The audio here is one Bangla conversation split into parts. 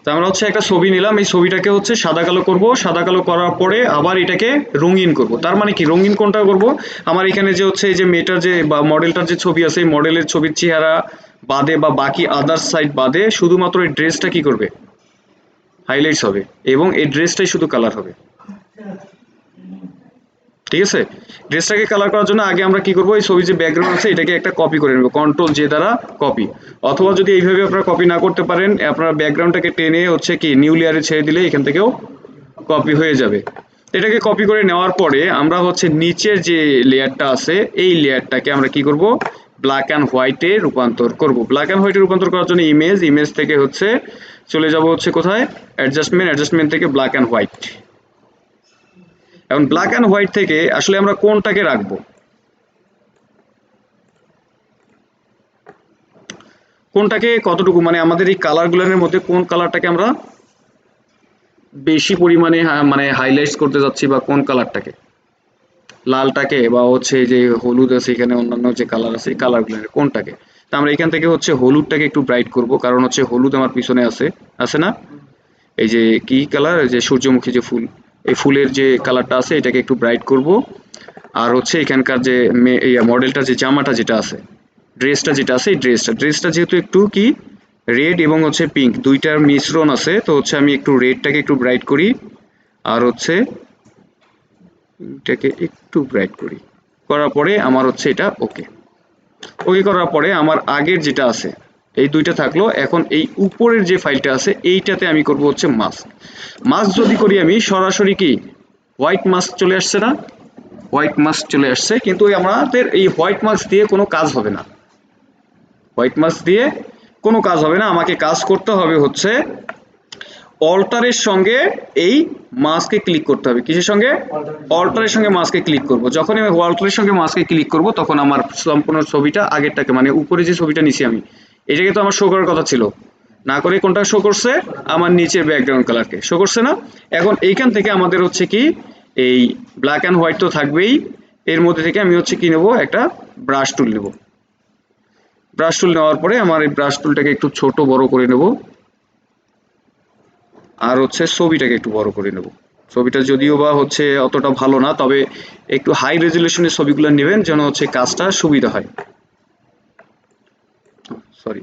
তো আমরা হচ্ছে একটা ছবি নিলাম, এই ছবিটাকে হচ্ছে সাদা কালো করব, সাদা কালো করার পরে আবার এটাকে রঙিন করব। তার মানে কি রঙিন কোনটা করব? আমার এখানে যে হচ্ছে এই যে মেয়েটার যে বা মডেলটার যে ছবি আছে, এই মডেলের ছবির চেহারা বাদে বা বাকি আদার সাইড বাদে শুধুমাত্র এই ড্রেসটা কি করবে, হাইলাইটস হবে, এবং এই ড্রেসটাই শুধু কালার হবে। ঠিক আছে? ড্রেসটাকে কালার করার জন্য আগে আমরা কি করব, এই ছবির যে ব্যাকগ্রাউন্ড আছে এটাকে একটা কপি করে নেব, কন্ট্রোল জে দ্বারা কপি। অথবা যদি এইভাবে আপনারা কপি না করতে পারেন, আপনারা ব্যাকগ্রাউন্ডটাকে টেনে হচ্ছে কি নিউ লেয়ারে ছেড়ে দিলে এখান থেকেও কপি হয়ে যাবে। এটাকে কপি করে নেওয়ার পরে আমরা হচ্ছে নিচের যে লেয়ারটা আছে এই লেয়ারটাকে আমরা কি করব, ব্ল্যাক অ্যান্ড হোয়াইটে রূপান্তর করব। ব্ল্যাক অ্যান্ড হোয়াইটে রূপান্তর করার জন্য ইমেজ থেকে হচ্ছে চলে যাব হচ্ছে কোথায়, অ্যাডজাস্টমেন্ট থেকে ব্ল্যাক অ্যান্ড হোয়াইট। এখন ব্ল্যাক অ্যান্ড হোয়াইট থেকে আসলে আমরা কোনটাকে রাখবো, কোনটাকে কতটুকু, মানে আমাদের এই কালারগুলোর মধ্যে কোন কালারটাকে আমরা বেশি পরিমাণে মানে হাইলাইটস করতে যাচ্ছি, বা কোন কালারটাকে, লালটাকে বা হচ্ছে যে হলুদ আছে এখানে অন্যান্য যে কালার আছে এই কালারগুলোর কোনটাকে। তো আমরা এখান থেকে হচ্ছে হলুদটাকে একটু ব্রাইট করব, কারণ হচ্ছে হলুদ আমার পিছনে আছে, আছে না, এই যে কি কালার, যে সূর্যমুখী যে ফুল, এই ফুলের যে কালারটা আছে এটাকে একটু ব্রাইট করব। আর হচ্ছে এখানকার যে মডেলটা যে জামাটা যেটা আছে, ড্রেসটা যেটা আছে এই ড্রেসটা যেহেতু একটু কি রেড এবং হচ্ছে পিঙ্ক দুইটার মিশ্রণ আছে, তো হচ্ছে আমি একটু রেডটাকে একটু ব্রাইট করি, আর হচ্ছে এটাকে একটু ব্রাইট করি, করার পরে আমার হচ্ছে এটা ওকে। ওকে করার পরে আমার আগের যেটা আছে এই দুইটা থাকলো, এখন এই উপরের যে ফাইলটা আছে এইটাতে আমি করব হচ্ছে মাস্ক। মাস্ক যদি করি আমি সরাসরি কি হোয়াইট মাস্ক চলে আসছে না, হোয়াইট মাস্ক চলে আসছে, কিন্তু আমাদের এই হোয়াইট মাস্ক দিয়ে কোনো কাজ হবে না, হোয়াইট মাস্ক দিয়ে কোনো কাজ হবে না। আমাকে কাজ করতে হবে হচ্ছে অল্টারের সঙ্গে এই মাস্কে ক্লিক করতে হবে। কিসের সঙ্গে? অল্টারের সঙ্গে মাস্কে ক্লিক করব। যখন আমি অল্টারের সঙ্গে মাস্কে ক্লিক করব তখন আমার সম্পূর্ণ ছবিটা আগেরটাকে, মানে উপরে যে ছবিটা নিছি আমি এটাকে তো আমার শো করার কথা ছিল, না করে কোনটা শো করছে, আমার নিচের ব্যাকগ্রাউন্ড কালারকে শো করছে না। এখন এইখান থেকে আমাদের হচ্ছে কি এই ব্ল্যাক অ্যান্ড হোয়াইট তো থাকবেই, এর মধ্যে থেকে আমি হচ্ছে কি নেব, একটা ব্রাশ টুল নেব। ব্রাশ টুল নেওয়ার পরে আমার এই ব্রাশ টুলটাকে একটু ছোট বড় করে নেব, আর হচ্ছে ছবিটাকে একটু বড় করে নেব। ছবিটা যদিও বা হচ্ছে অতটা ভালো না, তবে একটু হাই রেজুলেশনের ছবিগুলো নেবেন যেন হচ্ছে কাজটা সুবিধা হয়। সরি,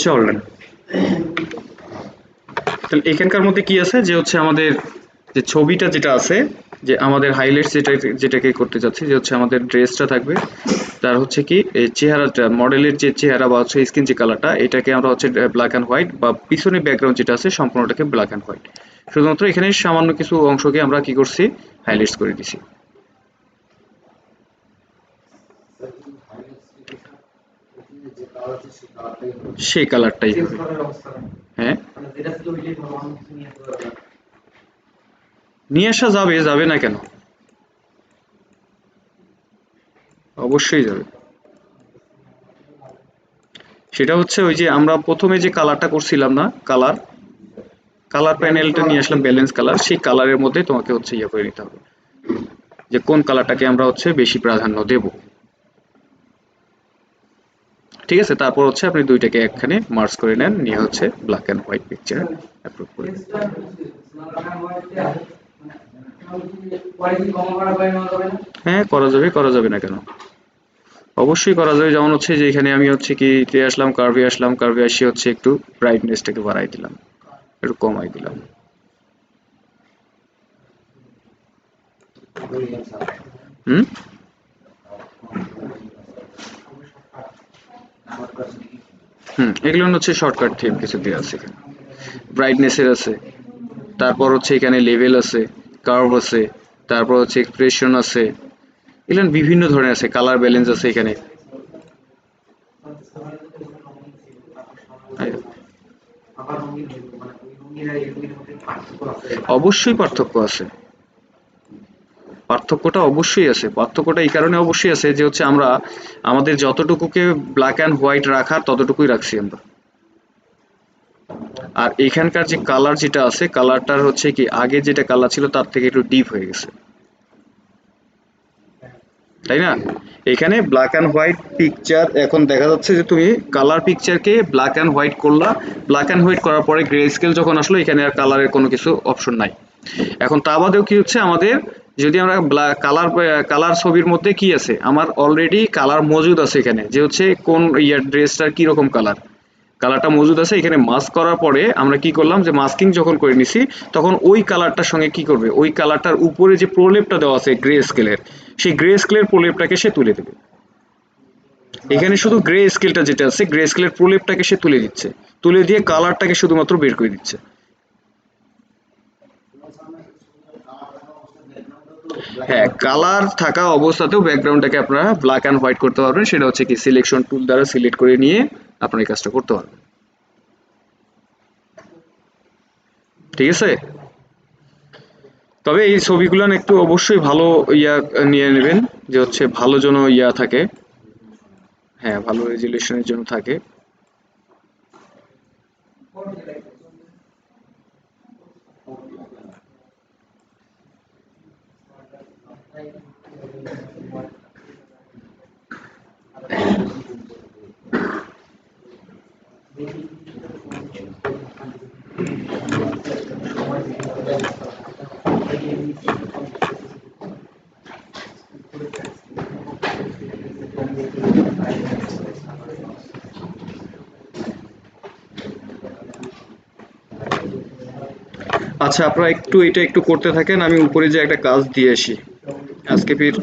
চলেন, তাহলে এখানকার মধ্যে কি আছে যে হচ্ছে আমাদের যে ছবিটা যেটা আছে, যে আমাদের হাইলাইটস যেটাকে করতে যাচ্ছি, যে হচ্ছে আমাদের ড্রেসটা থাকবে, তার হচ্ছে কি এই চেহারাটা, মডেলের যে চেহারা বা হচ্ছে স্কিন যে কালারটা, এটাকে আমরা হচ্ছে ব্ল্যাক অ্যান্ড হোয়াইট, বা পিছনে ব্যাকগ্রাউন্ড যেটা আছে সম্পূর্ণটাকে ব্ল্যাক অ্যান্ড হোয়াইট। শুধুমাত্র এখানে সামান্য কিছু অংশকে আমরা কি করছি, হাইলাইটস করে দিছি। সেই কালারটাই হবে। হ্যাঁ, নিয়ে আসা যাবে, যাবে না কেন, অবশ্যই যাবে। সেটা হচ্ছে ওই যে আমরা প্রথমে যে কালারটা করছিলাম না, কালার কালার প্যানেলটা নিয়ে আসলাম, ব্যালেন্স কালার, সেই কালারের মধ্যে তোমাকে হচ্ছে ইয়ে করে নিতে হবে যে কোন কালারটাকে আমরা হচ্ছে বেশি প্রাধান্য দেব। ঠিক আছে, তারপর হচ্ছে আপনি দুইটাকে একখানে মার্জ করে নেন, নিয়ে হচ্ছে black and white picture approve করে। হ্যাঁ, করা যাবে, করা যাবে না কেন, অবশ্যই করা যাবে। যেমন হচ্ছে যে এখানে আমি হচ্ছে কি আসলাম, কার্ভে আসলাম, কার্ভে আসি হচ্ছে একটু ব্রাইটনেসটাকে বাড়াই দিলাম, একটু কমাই দিলাম। হুম, এগুলো হচ্ছে শর্টকাট থিম কিছু দেওয়া আছে এখানে, ব্রাইটনেসের আছে, তারপর হচ্ছে এখানে লেভেল আছে, কার্ভ আছে, তারপর হচ্ছে এক্সপ্রেশন আছে, এগুলো বিভিন্ন ধরনের আছে, কালার ব্যালেন্স আছে এখানে। অবশ্যই পার্থক্য আছে, পার্থক্যটা অবশ্যই আছে, পার্থক্যটা এই কারণে অবশ্যই আছে যে হচ্ছে আমরা আমাদের যতটুকুকে ব্ল্যাক অ্যান্ড হোয়াইট রাখার ততটুকুই রাখছি আমরা। আর এখানকার যে কালার যেটা আছে, কালারটার হচ্ছে কি আগে যেটা কালার ছিল তার থেকে একটু ডিপ হয়ে গেছে, তাই না? এখানে ব্ল্যাক অ্যান্ড হোয়াইট পিকচার, এখন দেখা যাচ্ছে যে তুমি কালার পিকচারকে ব্ল্যাক অ্যান্ড হোয়াইট করলা, ব্ল্যাক অ্যান্ড হোয়াইট করার পরে গ্রে স্কেল যখন আসলো, এখানে আর কালারের কোনো কিছু অপশন নাই। এখন তা বাদেও কি হচ্ছে আমাদের, যদি আমরা কালার কালার ছবির মধ্যে কি আছে, আমার অলরেডি কালার মজুদ আছে এখানে, যে হচ্ছে কোন ইয়ার ড্রেসটার কি রকম কালার, কালারটা মজুদ আছে এখানে। মাস্ক করার পরে আমরা কি করলাম, যে মাস্কিং যখন করে নিছি, তখন ওই কালারটার সঙ্গে কি করবে, ওই কালারটার উপরে যে প্রলেপটা দেওয়া আছে গ্রে স্কেলের, সেই গ্রে স্কেলের প্রলেপটাকে সে তুলে দেবে। এখানে শুধু গ্রে স্কেলটা যেটা আছে, গ্রে স্কেলের প্রলেপটাকে সে তুলে দিচ্ছে, তুলে দিয়ে কালারটাকে শুধুমাত্র বের করে দিচ্ছে। হ্যাঁ, কালার থাকা অবস্থাতেও ব্যাকগ্রাউন্ডটাকে আপনারা ব্ল্যাক অ্যান্ড হোয়াইট করতে পারবেন, সেটা হচ্ছে কি সিলেকশন টুল দ্বারা সিলেক্ট করে নিয়ে আপনার এই কাজটা করতে পারবেন। ঠিক আছে, তবে এই ছবিগুলো একটু অবশ্যই ভালো ইয়া নিয়ে নেবেন, যে হচ্ছে ভালো যেন ইয়া থাকে, হ্যাঁ ভালো রেজুলেশনের জন্য থাকে। আচ্ছা, আপনারা একটু এটা একটু করতে থাকেন, আমি উপরে যে একটা কাজ দিয়ে আসি আজকে ফির